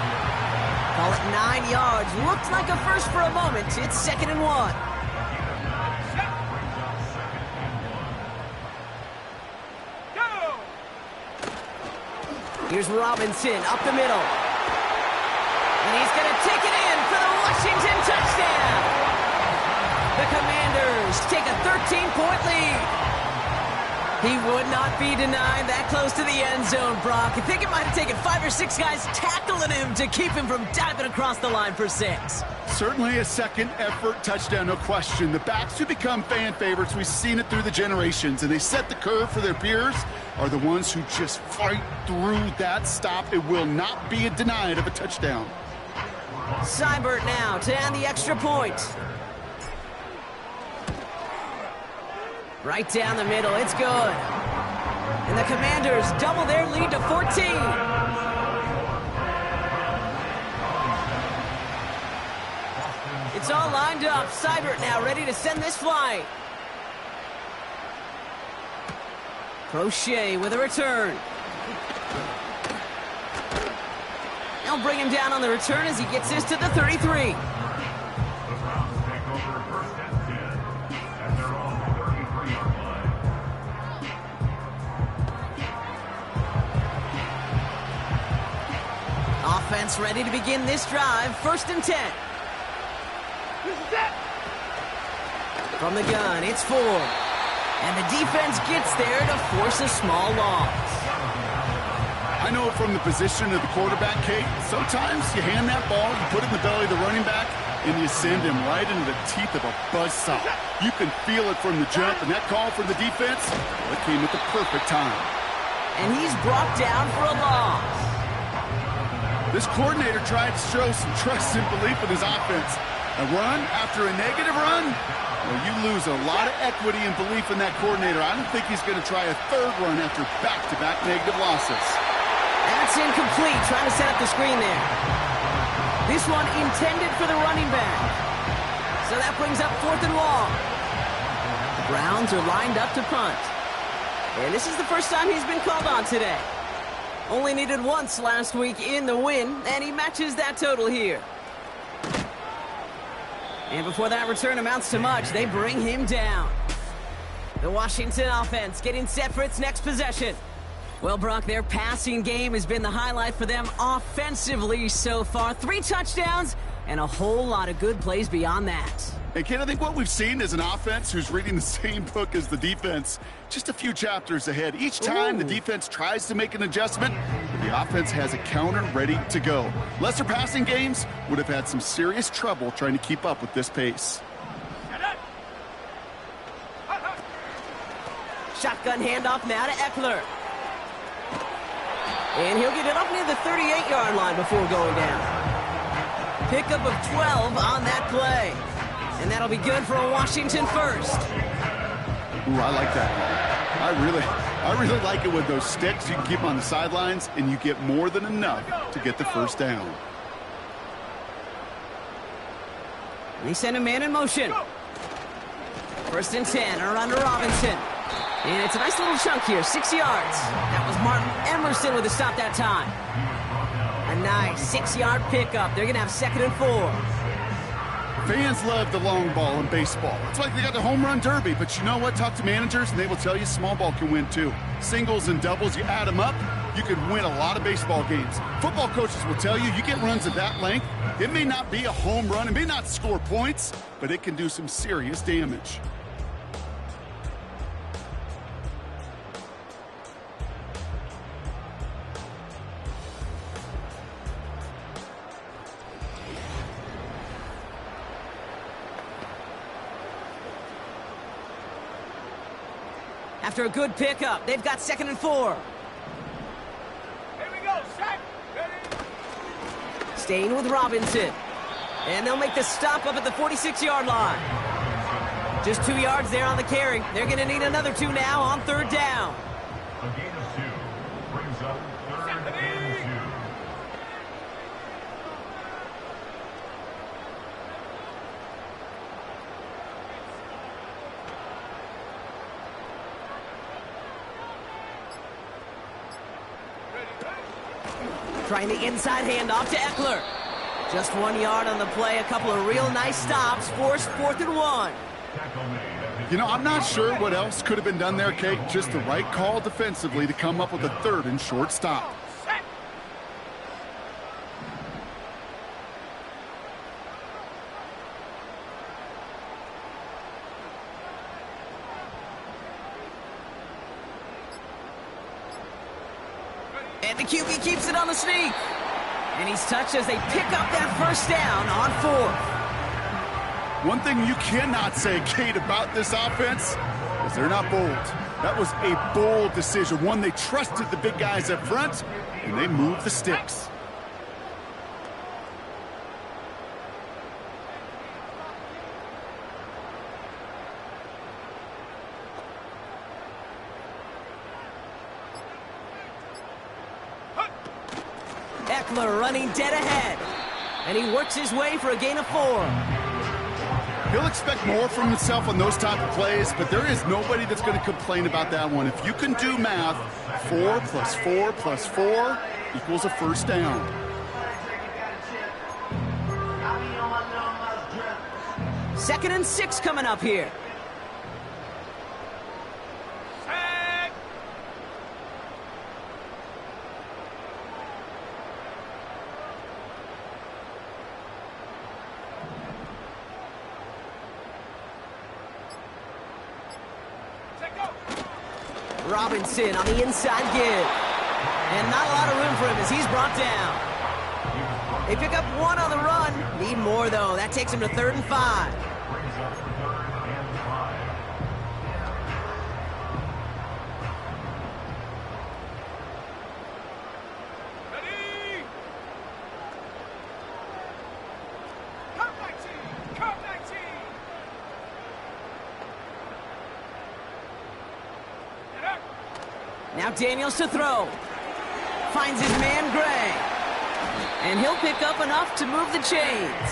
Call it 9 yards. Looked like a first for a moment. It's 2nd and 1. Here's Robinson up the middle. And he's going to take it in for the Washington touchdown. The Commanders take a 13-point lead. He would not be denied that close to the end zone, Brock. I think it might have taken 5 or 6 guys tackling him to keep him from diving across the line for 6. Certainly a second effort touchdown, no question. The backs who become fan favorites, we've seen it through the generations, and they set the curve for their peers, are the ones who just fight through that stop. It will not be denied of a touchdown. Seibert now to add the extra point. Right down the middle, it's good. And the Commanders double their lead to 14. It's all lined up. Seibert now ready to send this flight. Crochet with a return. They'll bring him down on the return as he gets this to the 33. Offense ready to begin this drive. 1st and 10. From the gun, it's Ford. And the defense gets there to force a small loss. I know from the position of the quarterback, Kate, sometimes you hand that ball, you put it in the belly of the running back, and you send him right into the teeth of a buzzsaw. You can feel it from the jump, and that call from the defense, it came at the perfect time. And he's brought down for a loss. This coordinator tried to show some trust and belief in his offense. A run after a negative run, well, you lose a lot of equity and belief in that coordinator. I don't think he's going to try a 3rd run after back-to-back negative losses. That's incomplete, trying to set up the screen there. This one intended for the running back. So that brings up 4th and long. The Browns are lined up to punt. And this is the first time he's been called on today. Only needed once last week in the win, and he matches that total here. And before that return amounts to much, they bring him down. The Washington offense getting set for its next possession. Well, Brock, their passing game has been the highlight for them offensively so far. 3 touchdowns and a whole lot of good plays beyond that. And Ken, I think what we've seen is an offense who's reading the same book as the defense, just a few chapters ahead. Each time the defense tries to make an adjustment, the offense has a counter ready to go. Lesser passing games would have had some serious trouble trying to keep up with this pace. Shotgun handoff now to Eckler. And he'll get it up near the 38-yard line before going down. Pickup of 12 on that play. And that'll be good for a Washington first. Ooh, I like that. I really like it with those sticks. You can keep them on the sidelines, and you get more than enough to get the first down. They send a man in motion. 1st and 10, around to Robinson. And it's a nice little chunk here, 6 yards. That was Martin Emerson with a stop that time. A nice 6-yard pickup. They're going to have 2nd and 4. Fans love the long ball in baseball. It's like they got the home run derby, but you know what? Talk to managers, and they will tell you small ball can win too. Singles and doubles, you add them up, you can win a lot of baseball games. Football coaches will tell you, you get runs of that length, it may not be a home run, it may not score points, but it can do some serious damage. After a good pickup, they've got 2nd and 4. Here we go, set, ready. Staying with Robinson. And they'll make the stop up at the 46-yard line. Just 2 yards there on the carry. They're going to need another 2 now on 3rd down. A gain of 2 brings up 3rd and 2. Trying the inside handoff to Eckler. Just 1 yard on the play. A couple of real nice stops. Forced 4th and 1. You know, I'm not sure what else could have been done there, Kate. Just the right call defensively to come up with a 3rd and short stop. And the QB keeps it on the sneak. And he's touched as they pick up that first down on 4th. One thing you cannot say, Kate, about this offense is they're not bold. That was a bold decision, one they trusted the big guys up front, and they moved the sticks. Eckler running dead ahead. And he works his way for a gain of 4. He'll expect more from himself on those type of plays, but there is nobody that's going to complain about that one. If you can do math, 4 plus 4 plus 4 equals a first down. Second and 6 coming up here. Robinson on the inside give. And not a lot of room for him as he's brought down. They pick up 1 on the run. Need more, though. That takes him to 3rd and 5. Ready? Come 19! Come 19! Now Daniels to throw. Finds his man Gray. And he'll pick up enough to move the chains.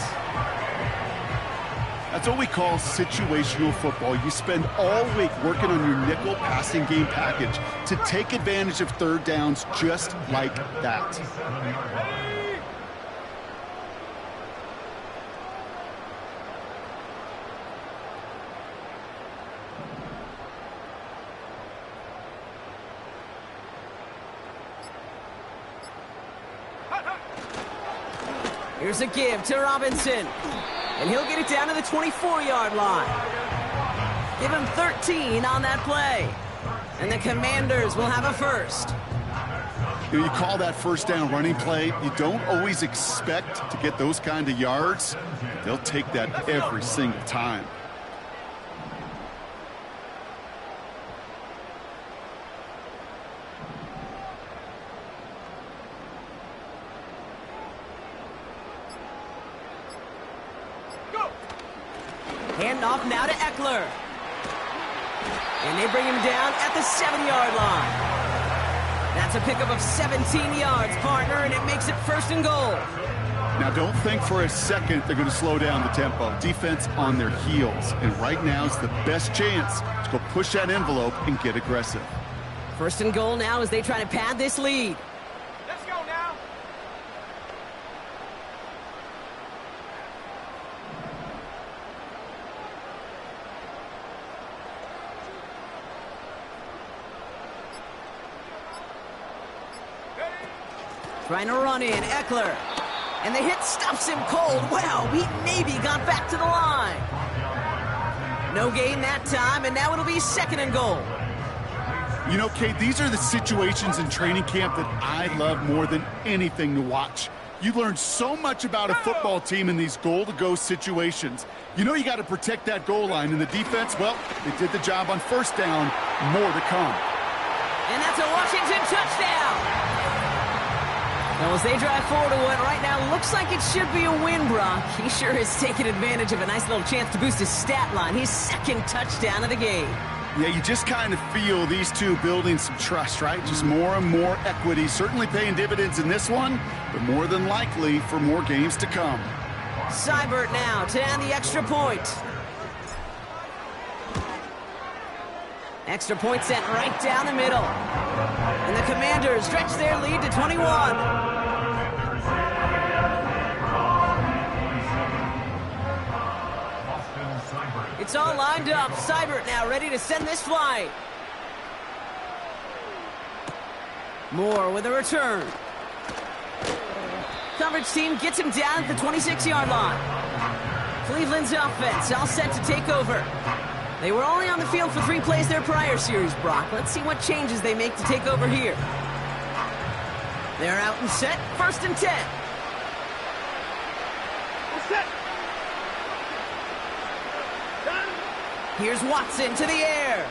That's what we call situational football. You spend all week working on your nickel passing game package to take advantage of third downs just like that. Here's a give to Robinson. And he'll get it down to the 24-yard line. Give him 13 on that play. And the Commanders will have a first. You call that first down running play. You don't always expect to get those kind of yards. They'll take that every single time. Handoff now to Eckler. And they bring him down at the 7-yard line. That's a pickup of 17 yards, partner, and it makes it 1st and goal. Now, don't think for a second they're going to slow down the tempo. Defense on their heels. And right now is the best chance to go push that envelope and get aggressive. 1st and goal now as they try to pad this lead. Let's go now. Trying to run in, Eckler. And the hit stops him cold. Wow, he maybe got back to the line. No gain that time, and now it'll be 2nd and goal. You know, Kate, these are the situations in training camp that I love more than anything to watch. You learn so much about a football team in these goal-to-go situations. You know you got to protect that goal line, and the defense, well, they did the job on 1st down. More to come. And that's a Washington touchdown. Well, as they drive forward to what right now looks like it should be a win, Brock. He sure has taken advantage of a nice little chance to boost his stat line. His 2nd touchdown of the game. Yeah, you just kind of feel these two building some trust, right? Just more and more equity. Certainly paying dividends in this one, but more than likely for more games to come. Seibert now to add the extra point. Extra point sent right down the middle. And the Commanders stretch their lead to 21. It's all lined up. Seibert now ready to send this flight. Moore with a return. Coverage team gets him down at the 26-yard line. Cleveland's offense all set to take over. They were only on the field for 3 plays their prior series, Brock. Let's see what changes they make to take over here. They're out and set. 1st and 10. Set. Here's Watson to the air.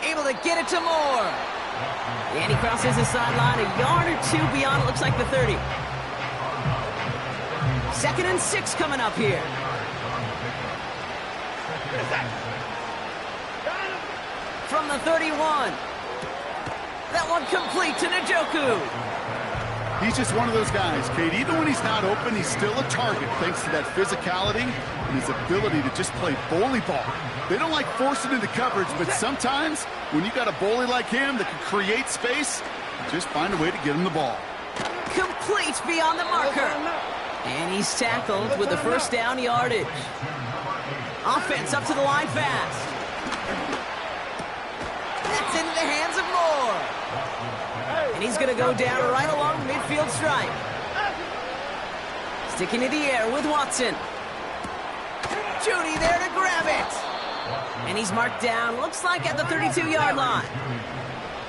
Able to get it to Moore. And he crosses the sideline a yard or two beyond, it looks like the 30. 2nd and 6 coming up here. From the 31. That one complete to Njoku. He's just one of those guys, Kate. Even when he's not open, he's still a target thanks to that physicality and his ability to just play bully ball. They don't like forcing into coverage, but sometimes when you got a bully like him that can create space, just find a way to get him the ball. Complete beyond the marker. And he's tackled with the 1st down yardage. Offense up to the line fast. That's into the hands of Moore. And he's going to go down right along the midfield stripe. Sticking to the air with Watson. Judy there to grab it. And he's marked down, looks like at the 32-yard line.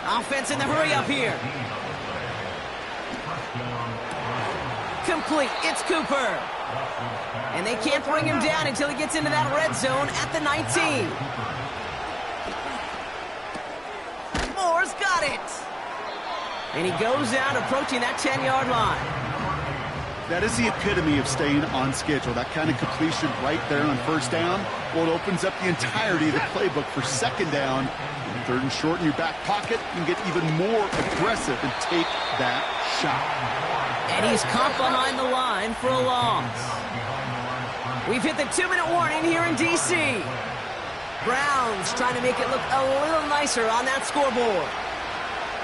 Offense in the hurry up here. Complete, it's Cooper. And they can't bring him down until he gets into that red zone at the 19. Moore's got it. And he goes out approaching that 10-yard line. That is the epitome of staying on schedule. That kind of completion right there on 1st down. Well, it opens up the entirety of the playbook for 2nd down. 3rd and short in your back pocket. You can get even more aggressive and take that shot. And he's caught behind the line for a loss. We've hit the 2-minute warning here in D.C. Browns trying to make it look a little nicer on that scoreboard.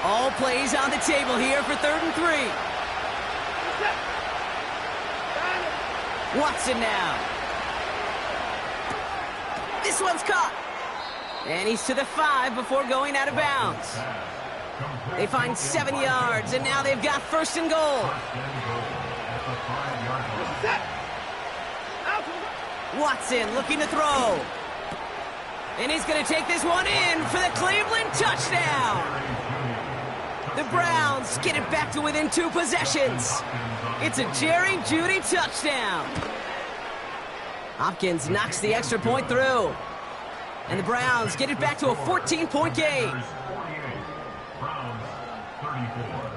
All plays on the table here for 3rd and 3. Watson now. This one's caught. And he's to the 5 before going out of bounds. They find 7 yards, and now they've got 1st and goal. Watson looking to throw. And he's going to take this one in for the Cleveland touchdown. The Browns get it back to within 2 possessions. It's a Jerry Jeudy touchdown. Hopkins knocks the extra point through. And the Browns get it back to a 14-point game. Browns 34.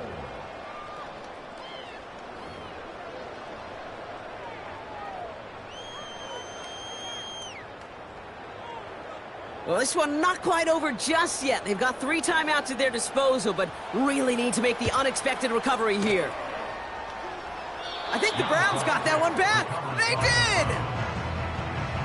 Well, this one not quite over just yet. They've got 3 timeouts at their disposal, but really need to make the unexpected recovery here. I think the Browns got that one back. They did!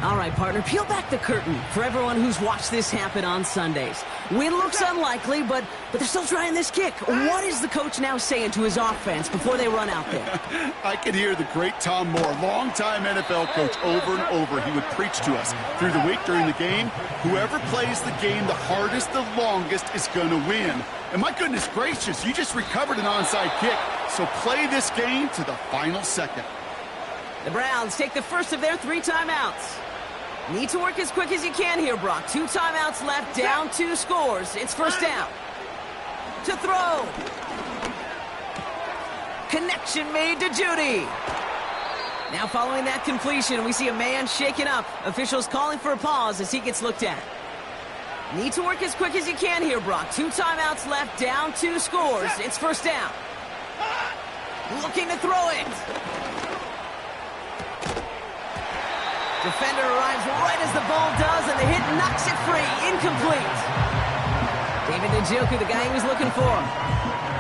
All right, partner, peel back the curtain for everyone who's watched this happen on Sundays. Win looks unlikely, but they're still trying this kick. What is the coach now saying to his offense before they run out there? I can hear the great Tom Moore, longtime NFL coach, over and over. He would preach to us through the week during the game. Whoever plays the game the hardest, the longest, is going to win. And my goodness gracious, you just recovered an onside kick. So play this game to the final second. The Browns take the first of their 3 timeouts. Need to work as quick as you can here, Brock. 2 timeouts left, down 2 scores. It's 1st down. To throw. Connection made to Jeudy. Now following that completion, we see a man shaken up. Officials calling for a pause as he gets looked at. Need to work as quick as you can here, Brock. 2 timeouts left, down 2 scores. It's 1st down. Looking to throw it. Defender arrives right as the ball does, and the hit knocks it free. Incomplete. David Njoku, the guy he was looking for.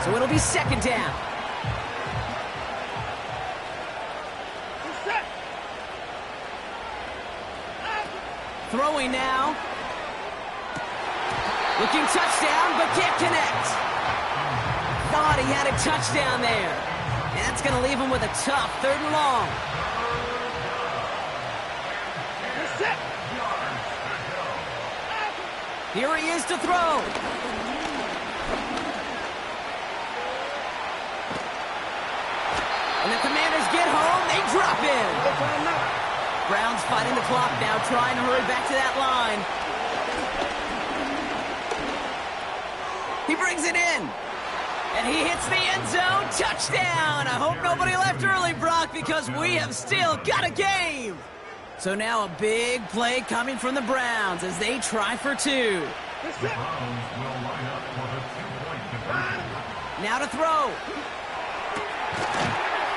So it'll be 2nd down. Throwing now. Looking touchdown, but can't connect. Thought he had a touchdown there. And that's going to leave him with a tough 3rd and long. Here he is to throw. And the Commanders get home. They drop in. Browns fighting the clock now, trying to hurry back to that line. He brings it in. And he hits the end zone. Touchdown! I hope nobody left early, Brock, because we have still got a game. So now a big play coming from the Browns as they try for 2. The Browns will line up for the 2-point conversion. Now to throw.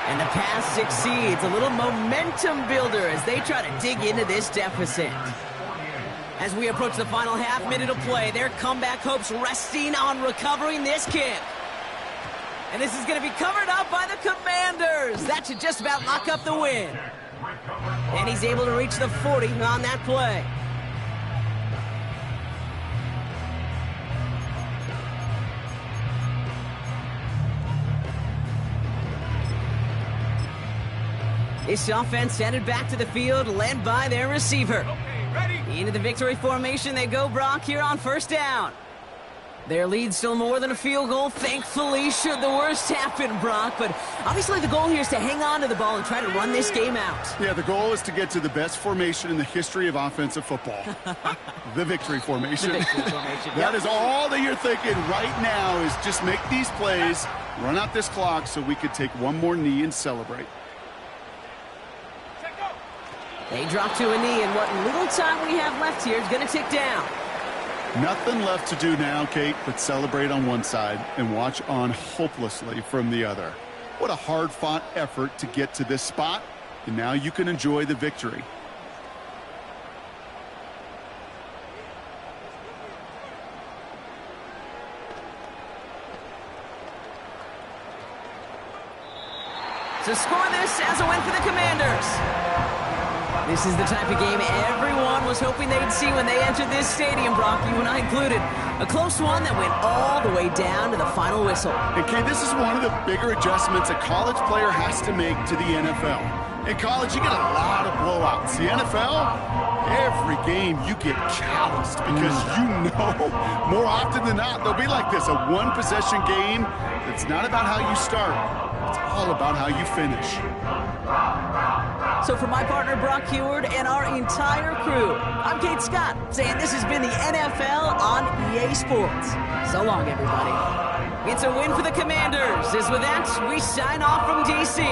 And the pass succeeds. A little momentum builder as they try to dig into this deficit. As we approach the final half minute of play, their comeback hopes resting on recovering this kick. And this is going to be covered up by the Commanders. That should just about lock up the win. And he's able to reach the 40 on that play. This offense headed back to the field, led by their receiver. Okay, ready? Into the victory formation they go, Brock, here on first down. Their lead still more than a field goal, thankfully, should the worst happen, Brock. But obviously the goal here is to hang on to the ball and try to run this game out. Yeah, the goal is to get to the best formation in the history of offensive football. The victory formation. The victory formation. That is all that you're thinking right now is just make these plays, run out this clock so we could take one more knee and celebrate. Check go. They drop to a knee, and what little time we have left here is going to tick down. Nothing left to do now, Kate, but celebrate on one side and watch on hopelessly from the other. What a hard-fought effort to get to this spot, and now you can enjoy the victory. To score this as a win for the Commanders. This is the type of game everyone was hoping they'd see when they entered this stadium, Brock, you and I included. A close one that went all the way down to the final whistle. And Kate, this is one of the bigger adjustments a college player has to make to the NFL. In college, you get a lot of blowouts. The NFL, every game you get calloused because you know more often than not they'll be like this, a one-possession game. It's not about how you start. It's all about how you finish. So for my partner, Brock Huard, and our entire crew, I'm Kate Scott, saying this has been the NFL on EA Sports. So long, everybody. It's a win for the Commanders. As with that, we sign off from D.C.